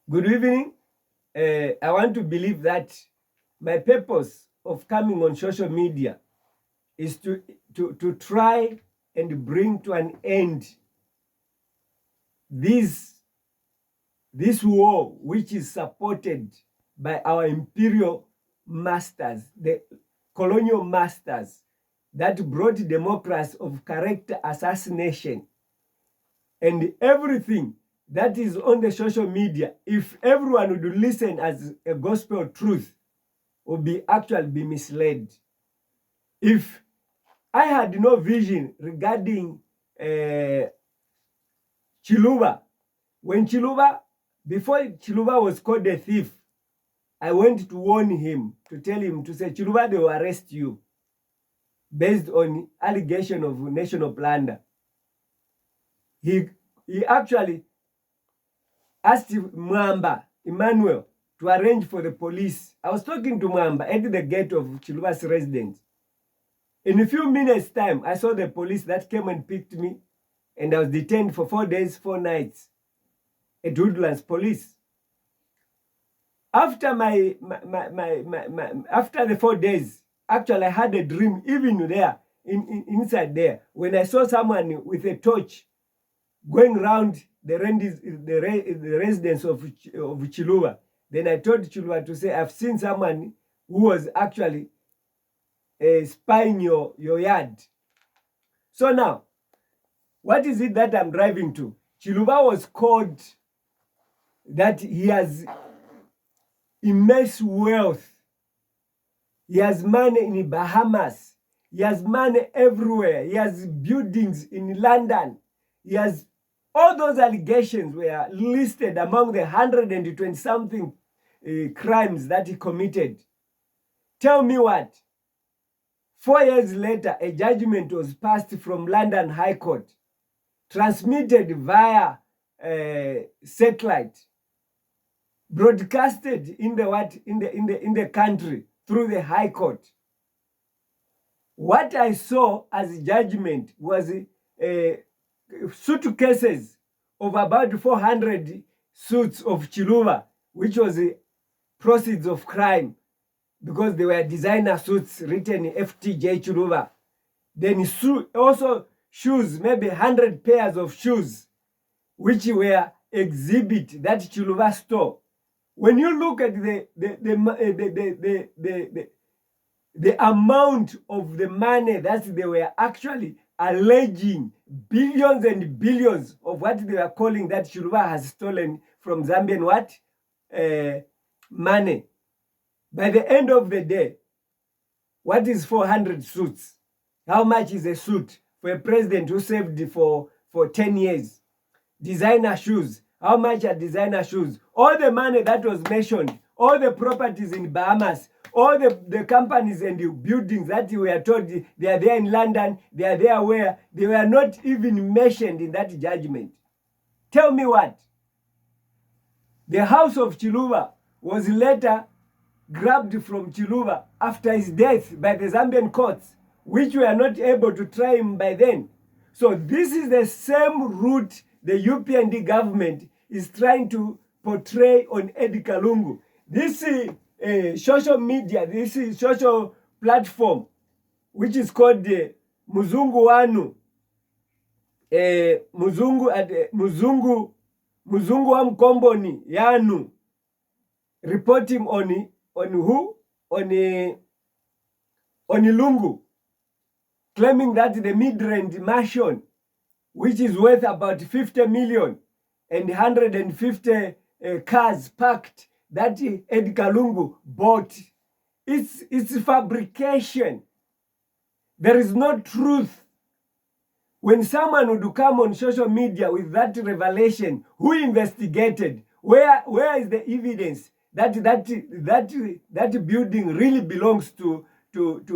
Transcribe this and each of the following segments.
Good evening. I want to believe that my purpose of coming on social media is to try and bring to an end this war, which is supported by our imperial masters, the colonial masters that brought democracy of character assassination and everything that is on the social media. If everyone would listen as a gospel truth, would be actually be misled. If I had no vision regarding Chiluba, before Chiluba was called a thief, I went to warn him, to tell him, to say, Chiluba, they will arrest you based on allegation of national plunder. He actually asked Mwamba, Emmanuel, to arrange for the police. I was talking to Mwamba at the gate of Chiluba's residence. In a few minutes' time, I saw the police that came and picked me, and I was detained for 4 days, 4 nights at Woodlands Police. After after the 4 days, actually I had a dream, even there, inside there, when I saw someone with a torch going around the residence of Chiluba. Then I told Chiluba to say, I've seen someone who was actually spying your yard. So now, what is it that I'm driving to? Chiluba was called that he has immense wealth. He has money in Bahamas. He has money everywhere. He has buildings in London. He has all those allegations were listed among the 120-something crimes that he committed. Tell me what? 4 years later, a judgment was passed from London High Court, transmitted via satellite, broadcasted in the country through the High Court. What I saw as judgment was suitcases of about 400 suits of Chiluba, which was the proceeds of crime, because they were designer suits written FTJ Chiluba. Then also shoes, maybe 100 pairs of shoes, which were exhibit that Chiluba store. When you look at the amount of the money that they were actually alleging, billions and billions of what they were calling that Chiluba has stolen from Zambian money. By the end of the day, what is 400 suits? How much is a suit for a president who served for 10 years? Designer shoes. How much are designer shoes? All the money that was mentioned, all the properties in Bahamas, all the companies and the buildings that we were told they are there in London, they are there where they were not even mentioned in that judgment. Tell me what? The house of Chiluba was later grabbed from Chiluba after his death by the Zambian courts, which were not able to try him by then. So this is the same route the UPND government is trying to portray on Edgar Lungu. This social media, this is social platform, which is called Muzungu Wanu, Muzungu wa Mkomboni Yanu, reporting on who? On Lungu, claiming that the mid-range mansion, which is worth about 50 million and 150 cars parked, that Edgar Lungu bought, it's fabrication. There is no truth. When someone would come on social media with that revelation, who investigated? Where is the evidence that building really belongs to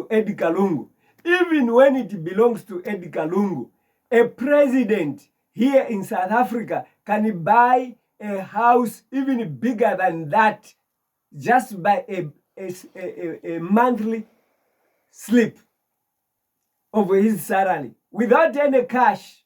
Edgar Lungu? Even when it belongs to Edgar Lungu, a president here in South Africa can buy a house even bigger than that just by a monthly slip of his salary without any cash.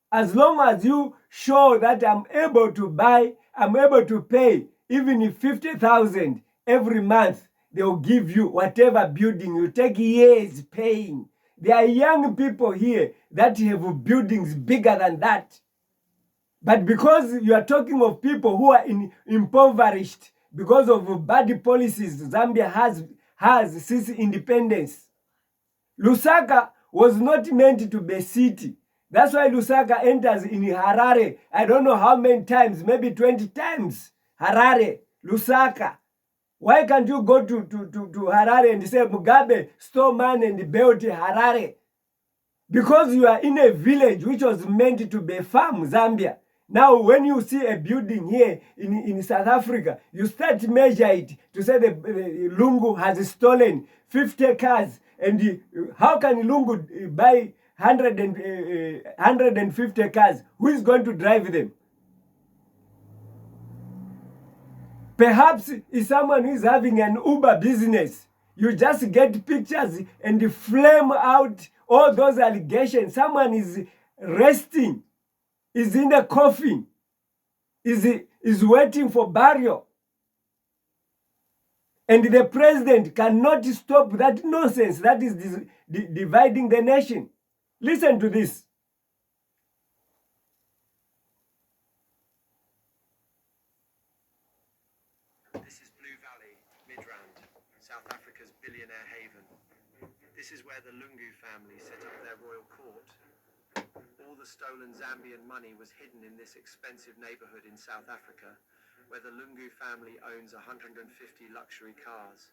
As long as you show that I'm able to buy I'm able to pay even if 50,000 every month, they'll give you whatever building. You take years paying. There are young people here that have buildings bigger than that. But because you are talking of people who are impoverished because of bad policies Zambia has since independence. Lusaka was not meant to be a city. That's why Lusaka enters in Harare. I don't know how many times, maybe 20 times. Harare, Lusaka. Why can't you go to Harare and say Mugabe stole money and built Harare? Because you are in a village which was meant to be a farm, Zambia. Now, when you see a building here in South Africa, you start to measure it to say the Lungu has stolen 50 cars. And how can Lungu buy 150 cars? Who is going to drive them? Perhaps if someone who is having an Uber business, you just get pictures and flame out all those allegations. Someone is resting, is in a coffin, is waiting for burial. And the president cannot stop that nonsense that is dividing the nation. Listen to this. This is Blue Valley, Midrand, South Africa's billionaire haven. This is where the Lungu family set up their royal court. All the stolen Zambian money was hidden in this expensive neighborhood in South Africa, where the Lungu family owns 150 luxury cars.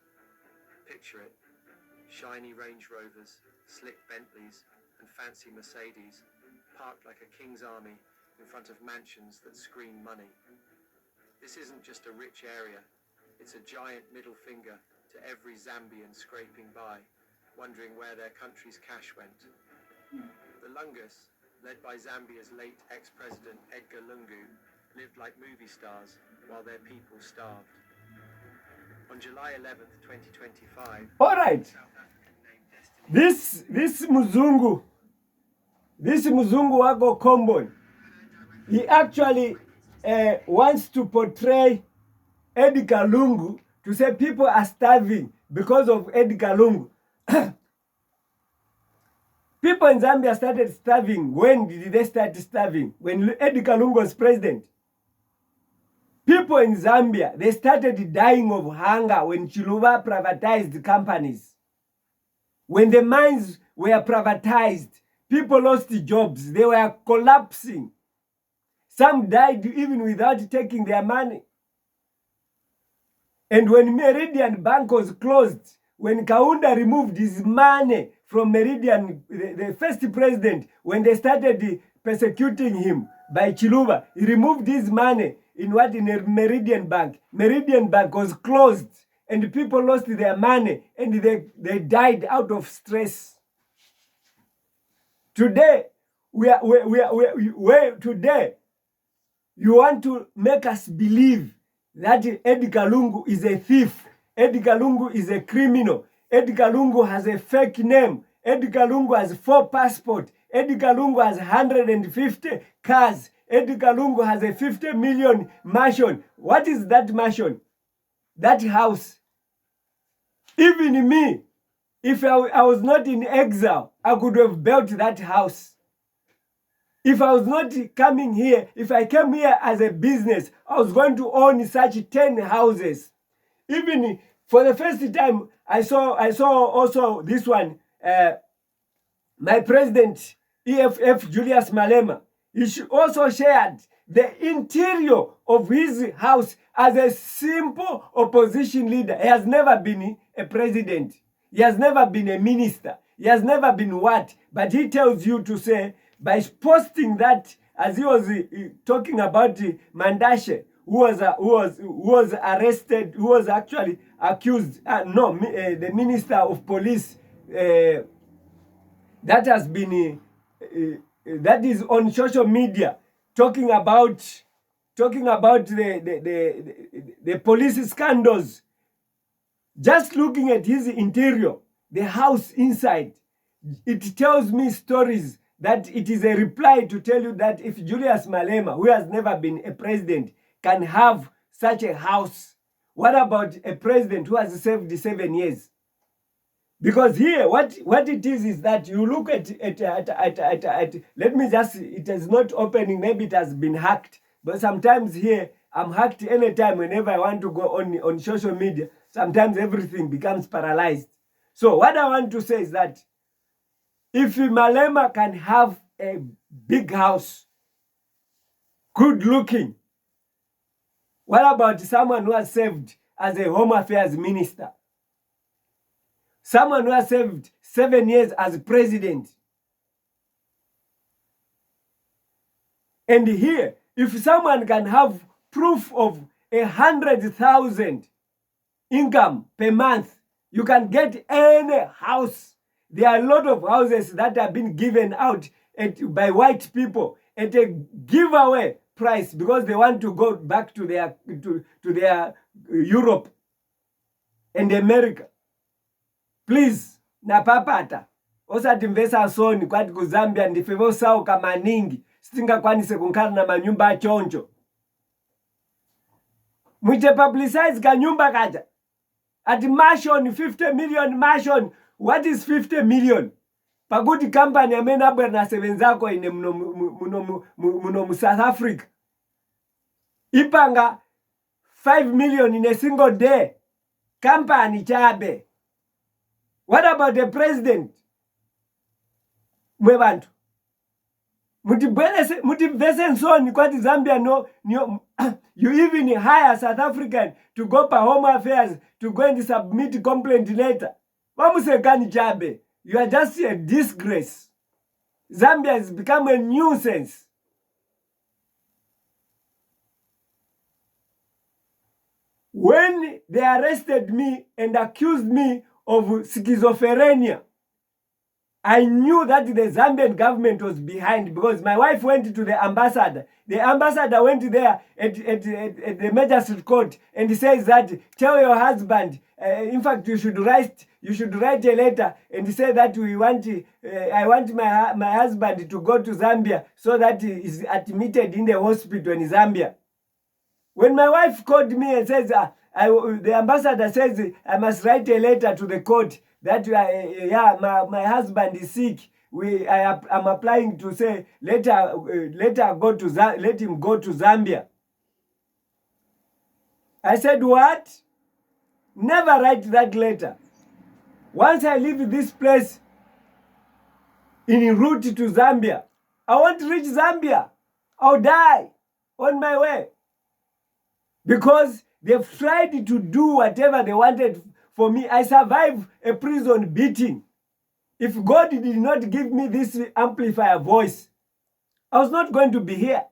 Picture it, shiny Range Rovers, slick Bentleys, and fancy Mercedes, parked like a king's army in front of mansions that scream money. This isn't just a rich area, it's a giant middle finger to every Zambian scraping by, wondering where their country's cash went. The Lungus, led by Zambia's late ex-president Edgar Lungu, lived like movie stars while their people starved. On July 11th, 2025, all right, this Muzungu wako Kombon, he actually wants to portray Edgar Lungu to say people are starving because of Edgar Lungu. People in Zambia started starving. When did they start starving? When Edgar Lungu was president. People in Zambia, they started dying of hunger when Chiluba privatized companies. When the mines were privatized, people lost jobs. They were collapsing. Some died even without taking their money. And when Meridian Bank was closed, when Kaunda removed his money from Meridian, the first president, when they started persecuting him by Chiluba, he removed his money in a Meridian Bank. Meridian Bank was closed and people lost their money and they died out of stress. Today, today, you want to make us believe that Edgar Lungu is a thief. Edgar Lungu is a criminal. Edgar Lungu has a fake name. Edgar Lungu has 4 passports. Edgar Lungu has 150 cars. Edgar Lungu has a 50 million mansion. What is that mansion? That house. Even me, if I was not in exile, I could have built that house. If I was not coming here, if I came here as a business, I was going to own such 10 houses. Even for the first time, I saw also this one, my president, EFF Julius Malema. He also shared the interior of his house as a simple opposition leader. He has never been a president. He has never been a minister. He has never been what? But he tells you to say, by posting that, as he was talking about Mandashe, who was arrested, who was actually accused, the minister of police, that has been, that is on social media, talking about the police scandals. Just looking at his interior, the house inside, it tells me stories that it is a reply to tell you that if Julius Malema, who has never been a president, can have such a house, what about a president who has served 7 years? Because here, what it is that you look at let me just, it is not opening, maybe it has been hacked. But sometimes here, I'm hacked anytime whenever I want to go on social media. Sometimes everything becomes paralyzed. So what I want to say is that if Malema can have a big house, good looking, what about someone who has served as a Home Affairs Minister? Someone who has served 7 years as president. And here, if someone can have proof of 100,000 income per month, you can get any house. There are a lot of houses that have been given out by white people at a giveaway price because they want to go back to their Europe and America. Please, napapata. Osati mvesa soni kwati ku Zambia ndifevo sauka maningi. Sitingakwanise kunkhala na manyumba achoncho. Mwite publicize kanyumba kaja. At mansion, 50 million mansion. What is 50 million? Pakuti company amena abwe na sevenzako ine muno South Africa. Ipanga 5 million in a single day. Company chabe. What about the president? Mwebantu. Mutivese nsoni kwati Zambia no you even hire South African to go pa Home Affairs to go and submit complaint later. Wamusekani chabe. You are just a disgrace. Zambia has become a nuisance. When they arrested me and accused me of schizophrenia, I knew that the Zambian government was behind because my wife went to the ambassador. The ambassador went there at the magistrate court and says that tell your husband, in fact, you should write a letter and say that I want my husband to go to Zambia so that he is admitted in the hospital in Zambia. When my wife called me and says, the ambassador says I must write a letter to the court that my husband is sick. I'm applying to say let him go to Zambia. I said, what? Never write that letter. Once I leave this place en route to Zambia, I want to reach Zambia. I'll die on my way. Because they've tried to do whatever they wanted for me. I survived a prison beating. If God did not give me this amplifier voice, I was not going to be here.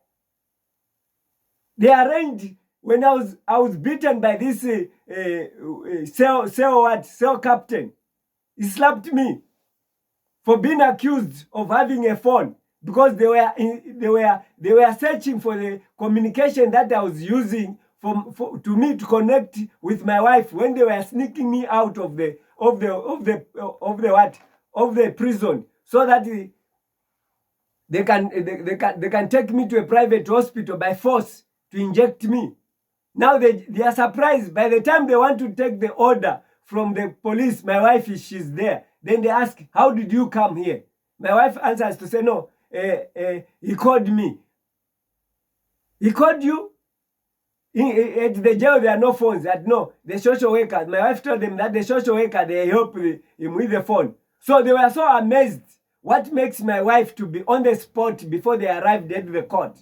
They arranged when I was beaten by this cell captain. He slapped me for being accused of having a phone because they were searching for the communication that I was using to me to connect with my wife when they were sneaking me out of the prison so that they can take me to a private hospital by force to inject me. Now they are surprised. By the time they want to take the order from the police, my wife she's there. Then they ask, how did you come here? My wife answers to say, no, he called me. He called you? At the jail, there are no phones. That no, the social worker. My wife told them that the social worker, they help him with the phone. So they were so amazed. What makes my wife to be on the spot before they arrived at the court?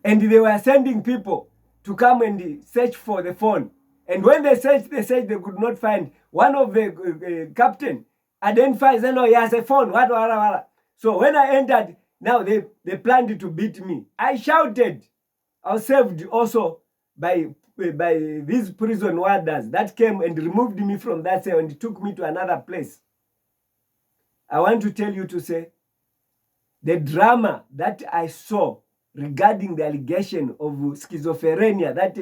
And they were sending people to come and search for the phone. And when they searched, they could not find. One of the captain identified, said, no, he has a phone. What. So when I entered, now they planned to beat me. I shouted. I was saved also by these prison warders that came and removed me from that cell and took me to another place. I want to tell you to say, the drama that I saw regarding the allegation of schizophrenia, that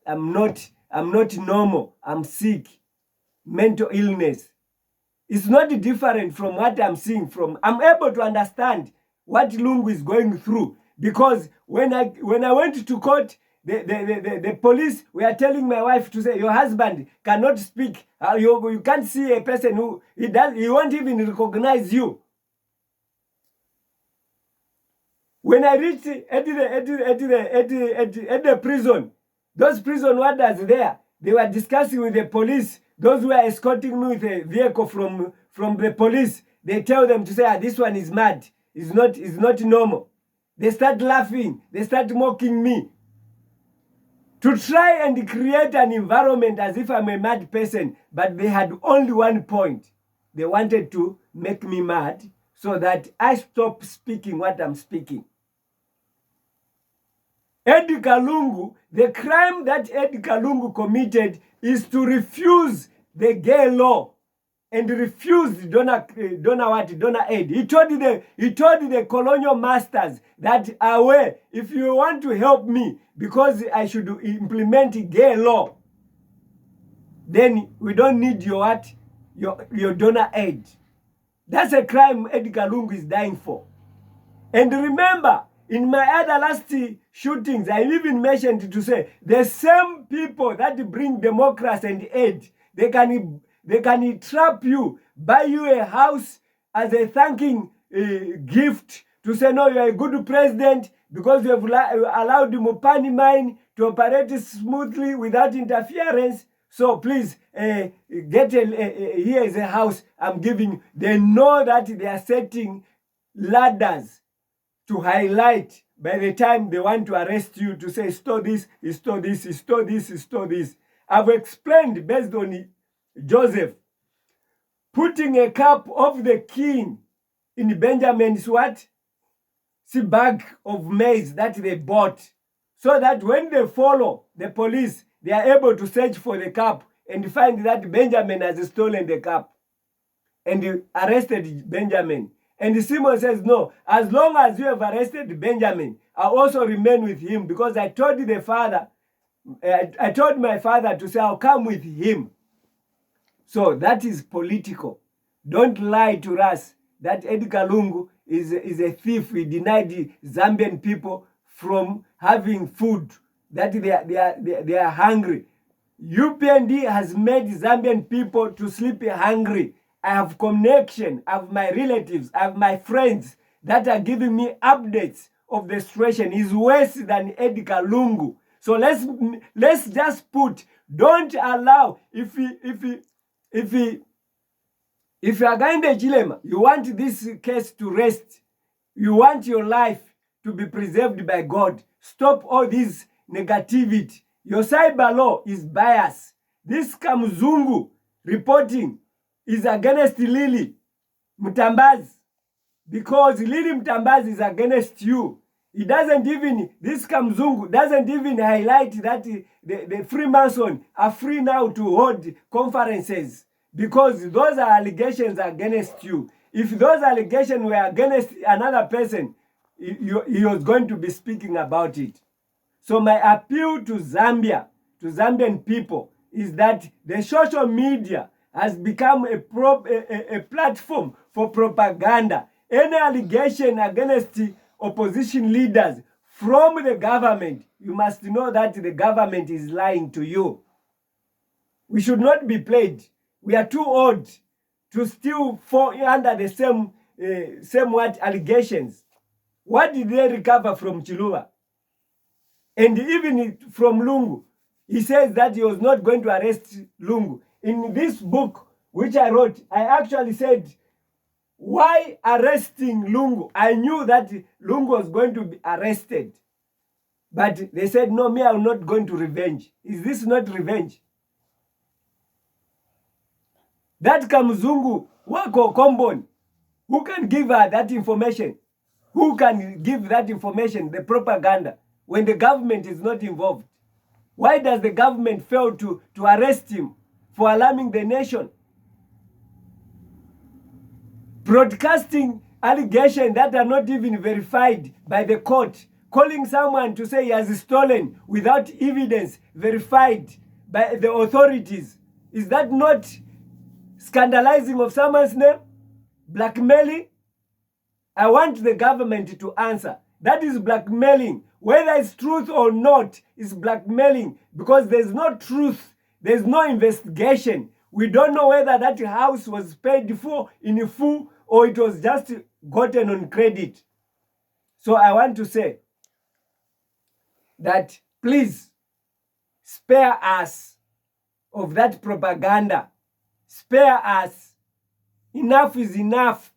I'm not normal, I'm sick, mental illness, is not different from what I'm seeing from. I'm able to understand what Lungu is going through Because when I went to court, the police were telling my wife to say, your husband cannot speak. You can't see a person who he won't even recognize you. When I reached at the prison, those prison warders there, they were discussing with the police. Those who were escorting me with a vehicle from the police, they tell them to say, this one is mad. It's not normal. They start laughing. They start mocking me. To try and create an environment as if I'm a mad person. But they had only one point. They wanted to make me mad so that I stop speaking what I'm speaking. Edgar Lungu, the crime that Edgar Lungu committed is to refuse the gay law and refused donor aid. He told the colonial masters that away, if you want to help me because I should implement gay law, then we don't need your donor aid. That's a crime Edgar Lungu is dying for. And remember, in my other last shootings, I even mentioned to say the same people that bring democracy and aid, they can trap you, buy you a house as a thanking gift to say, no, you're a good president because you have allowed the Mopani mine to operate smoothly without interference. So please, here is a house I'm giving you. They know that they are setting ladders to highlight by the time they want to arrest you to say, store this, store this, store this, store this. I've explained based on Joseph putting a cup of the king in Benjamin's what? See, bag of maize that they bought. So that when they follow the police, they are able to search for the cup and find that Benjamin has stolen the cup. And arrested Benjamin. And Simon says, no, as long as you have arrested Benjamin, I also remain with him because I told my father to say, I'll come with him. So that is political. Don't lie to us that Edgar Lungu is a thief. He denied the Zambian people from having food, that they are hungry. UPND has made Zambian people to sleep hungry. I have connection, I have my relatives, I have my friends that are giving me updates of the situation. Is worse than Edgar Lungu. So let's just put, don't allow, if Presidentakaindehichilema, you want this case to rest, you want your life to be preserved by God, stop all this negativity. Your cyber law is biased. This Kamzungu reporting is against Lily Mtambazi because Lily Mtambazi is against you. It doesn't even, this Kamzungu doesn't even highlight that the Freemason are free now to hold conferences because those are allegations against you. If those allegations were against another person, he was going to be speaking about it. So my appeal to Zambia, to Zambian people, is that the social media has become a platform for propaganda. Any allegation against opposition leaders from the government, you must know that the government is lying to you. We should not be played. We are too old to still fall under the same allegations. What did they recover from Chiluba? And even from Lungu, he says that he was not going to arrest Lungu. In this book, which I wrote, I actually said, why arresting Lungu? I knew that Lungu was going to be arrested. But they said, no, me, I'm not going to revenge. Is this not revenge? That Kamzungu, Wako Kombon, who can give her that information? Who can give that information, the propaganda, when the government is not involved? Why does the government fail to arrest him for alarming the nation? Broadcasting allegations that are not even verified by the court, calling someone to say he has stolen without evidence verified by the authorities. Is that not scandalizing of someone's name? Blackmailing? I want the government to answer. That is blackmailing. Whether it's truth or not, it's blackmailing because there's no truth. There's no investigation. We don't know whether that house was paid for in full or it was just gotten on credit. So I want to say that please spare us of that propaganda. Spare us. Enough is enough.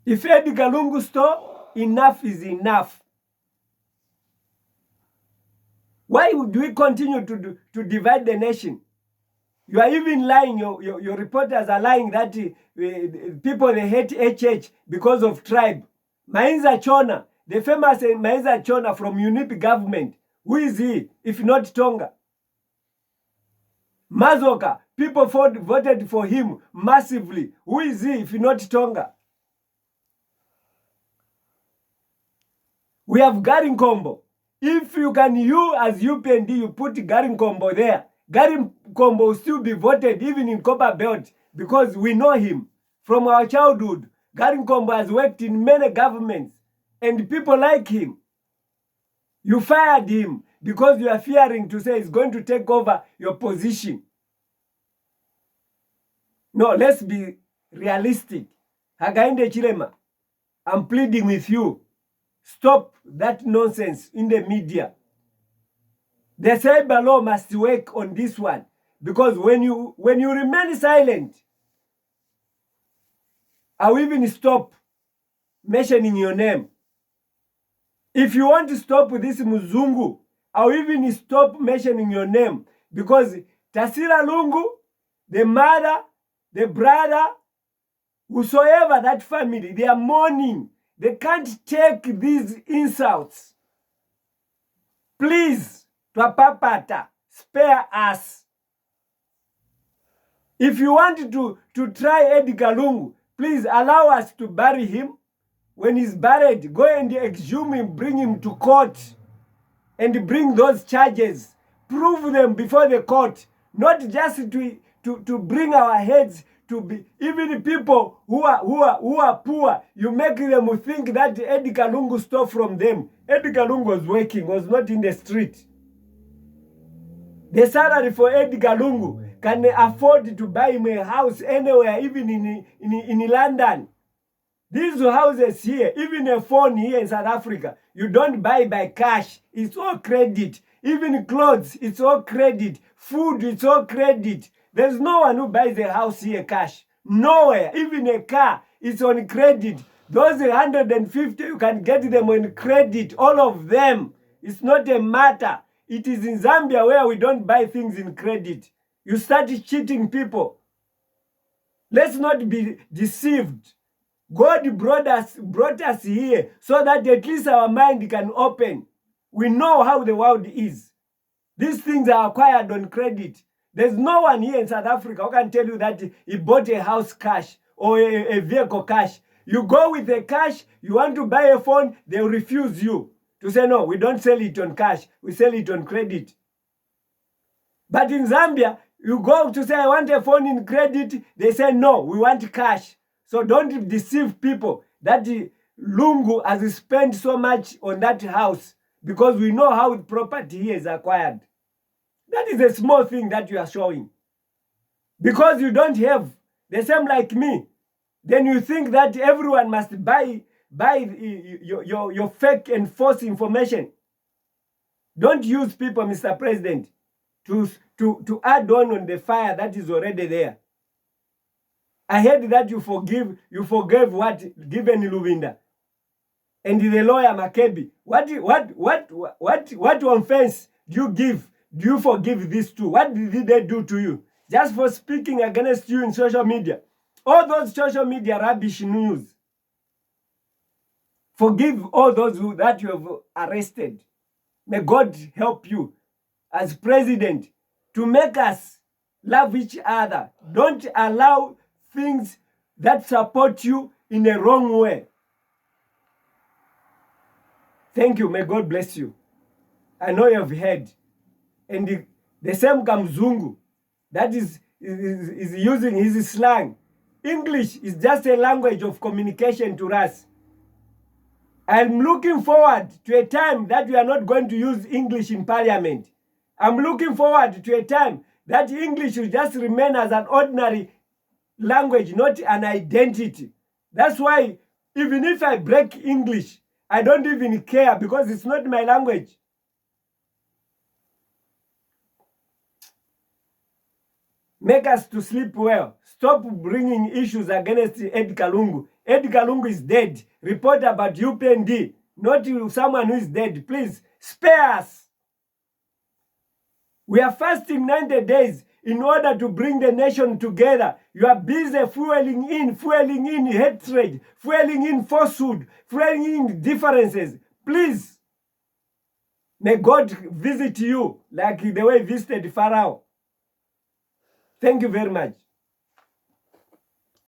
If Edgar Lungu stole, enough is enough. Why do we continue to divide the nation? You are even lying, your reporters are lying that people, they hate HH because of tribe. Mainza Chona, the famous Mainza Chona from UNIP government, who is he if not Tonga? Mazoka, people voted for him massively. Who is he if not Tonga? We have Garinkombo. If you can, you as UPND, you put Garinkombo there. Garinkombo will still be voted even in Copper Belt because we know him from our childhood. Garinkombo has worked in many governments and people like him. You fired him because you are fearing to say he's going to take over your position. No, let's be realistic. Hakaindehichilema, I'm pleading with you. Stop that nonsense in the media. The cyber law must work on this one. Because when you remain silent, I will even stop mentioning your name. If you want to stop this Muzungu, I will even stop mentioning your name. Because Tasila Lungu, the mother, the brother, whosoever that family, they are mourning. They can't take these insults. Please, Twapapata, spare us. If you want to try Edgar Lungu, please allow us to bury him. When he's buried, go and exhume him, bring him to court, and bring those charges. Prove them before the court, not just to bring our heads to be, even people who are poor, you make them think that Edgar Lungu stole from them. Edgar Lungu was working, was not in the street. The salary for Edgar Lungu can afford to buy him a house anywhere, even in London. These houses here, even a phone here in South Africa, you don't buy by cash. It's all credit. Even clothes, it's all credit. Food, it's all credit. There's no one who buys a house here cash. Nowhere. Even a car, it's on credit. Those 150, you can get them on credit. All of them. It's not a matter. It is in Zambia where we don't buy things in credit. You start cheating people. Let's not be deceived. God brought us here so that at least our mind can open. We know how the world is. These things are acquired on credit. There's no one here in South Africa who can tell you that he bought a house cash or a vehicle cash. You go with the cash, you want to buy a phone, they'll refuse you. To say, no, we don't sell it on cash, we sell it on credit. But in Zambia, you go to say, I want a phone in credit, they say, no, we want cash. So don't deceive people that Lungu has spent so much on that house because we know how property here is acquired. That is a small thing that you are showing. Because you don't have the same like me, then you think that everyone must buy your fake and false information. Don't use people, Mr. President, to add on the fire that is already there. I heard that you forgave what given Luvinda and the lawyer Makebi. What offense do you give? Do you forgive these two? What did they do to you? Just for speaking against you in social media. All those social media rubbish news. Forgive all those that you have arrested. May God help you as president to make us love each other. Don't allow things that support you in a wrong way. Thank you. May God bless you. I know you have heard. And the same Kamzungu that is using his slang. English is just a language of communication to us. I'm looking forward to a time that we are not going to use English in parliament. I'm looking forward to a time that English will just remain as an ordinary language, not an identity. That's why even if I break English, I don't even care because it's not my language. Make us to sleep well. Stop bringing issues against Edgar Lungu. Edgar Lungu is dead. Report about UPND, not someone who is dead. Please, spare us. We are fasting 90 days in order to bring the nation together. You are busy fueling in hatred, fueling in falsehood, fueling in differences. Please, may God visit you like the way he visited Pharaoh. Thank you very much.